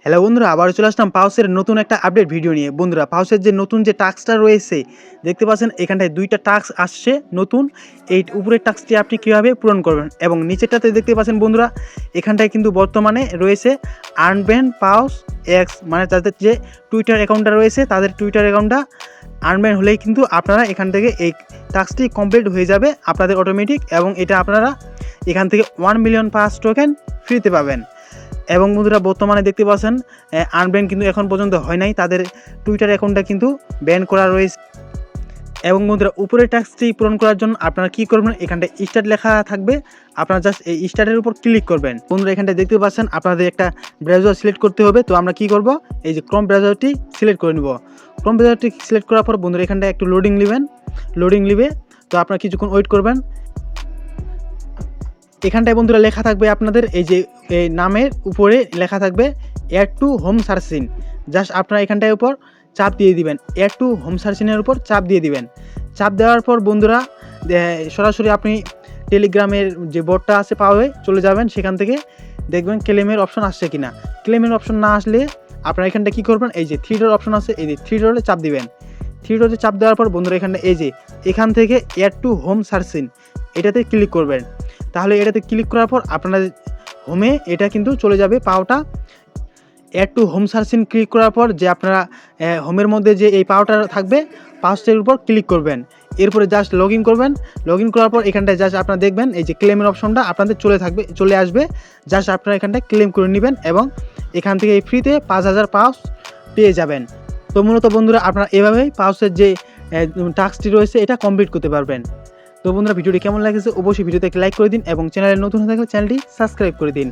Hello বন্ধুরা, আবার চলে আসলাম পাউসের নতুন একটা আপডেট ভিডিও নিয়ে। বন্ধুরা, পাউসের যে নতুন যে টাস্কটা রয়েছে দেখতে পাচ্ছেন, এখানটায় দুইটা টাস্ক আসছে নতুন। এই উপরের টাস্কটি আপনি কীভাবে পূরণ করবেন এবং নিচেরটাতে দেখতে পাচ্ছেন বন্ধুরা, এখানটায় কিন্তু বর্তমানে রয়েছে আনব্যান পাউস এক্স, মানে তাদের যে টুইটার অ্যাকাউন্টটা রয়েছে তাদের টুইটার অ্যাকাউন্টটা আনব্যান হলেই কিন্তু আপনারা এখান থেকে এই টাস্কটি কমপ্লিট হয়ে যাবে আপনাদের অটোমেটিক, এবং এটা আপনারা এখান থেকে 1 মিলিয়ন পাস টোকেন ফ্রিতে পাবেন। এবং বন্ধুরা, বর্তমানে দেখতে পাচ্ছেন আনব্যান কিন্তু এখন পর্যন্ত হয় নাই, তাদের টুইটার অ্যাকাউন্টটা কিন্তু ব্যান করা রয়েছে। এবং বন্ধুরা, উপরের টাস্কটি পূরণ করার জন্য আপনারা কী করবেন, এখানটায় স্টার্ট লেখা থাকবে, আপনারা জাস্ট এই স্টার্টের উপর ক্লিক করবেন। বন্ধুরা, এখানটায় দেখতে পাচ্ছেন আপনাদের একটা ব্রাউজার সিলেক্ট করতে হবে। তো আমরা কী করব, এই যে ক্রোম ব্রাউজারটি সিলেক্ট করে নেব। ক্রোম ব্রাউজারটি সিলেক্ট করার পর বন্ধুরা এখানটায় একটু লোডিং নেবে। তো আপনারা কিছুক্ষণ ওয়েট করবেন। এখানটায় বন্ধুরা লেখা থাকবে আপনাদের এই যে এই নামের উপরে লেখা থাকবে add to home searching. Just আপনারা এখানটায় উপর চাপ দিয়ে দিবেন, অ্যাড টু হোম সার্চিংয়ের উপর চাপ দিয়ে দিবেন। চাপ দেওয়ার পর বন্ধুরা সরাসরি আপনি টেলিগ্রামের যে বোর্ডটা আছে পাওয়ে চলে যাবেন, সেখান থেকে দেখবেন ক্লেমের অপশন আসছে কিনা। ক্লেমের অপশন না আসলে আপনারা এখানটা কী করবেন, এই যে 3 ডট অপশন আছে, এই যে 3 ডটে চাপ দিবেন। 3 ডটে চাপ দেওয়ার পর বন্ধুরা এখানটা এই যে এখান থেকে অ্যাড টু হোম সার্চিং এটাতে ক্লিক করবেন। তাহলে এটাতে ক্লিক করার পর আপনার হোমে এটা কিন্তু চলে যাবে পাওটা। Add to home searching click করার পর যে আপনারা হোমের মধ্যে যে এই পাওটা থাকবে পাউসের উপর ক্লিক করবেন। এরপরে জাস্ট লগ ইন করবেন। লগ ইন করার পর এখানটায় জাস্ট আপনারা দেখবেন এই যে ক্লেমের অপশনটা আপনাদের চলে আসবে। জাস্ট আপনারা এখানটায় ক্লেম করে নেবেন এবং এখান থেকে ফ্রিতে 5000 পাউস পেয়ে যাবেন। তো মূলত বন্ধুরা, আপনারা এভাবেই পাউসের যে টাস্কটি রয়েছে এটা কমপ্লিট করতে পারবেন। তো বন্ধুরা, ভিডিওটি কেমন লাগছে অবশ্যই ভিডিওতে লাইক করে দিন এবং চ্যানেলে নতুন হয়ে থাকলে চ্যানেলটি সাবস্ক্রাইব করে দিন।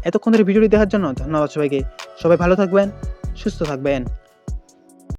এতক্ষণ ধরে ভিডিওটি দেখার জন্য ধন্যবাদ সবাইকে। সবাই ভালো থাকবেন, সুস্থ থাকবেন।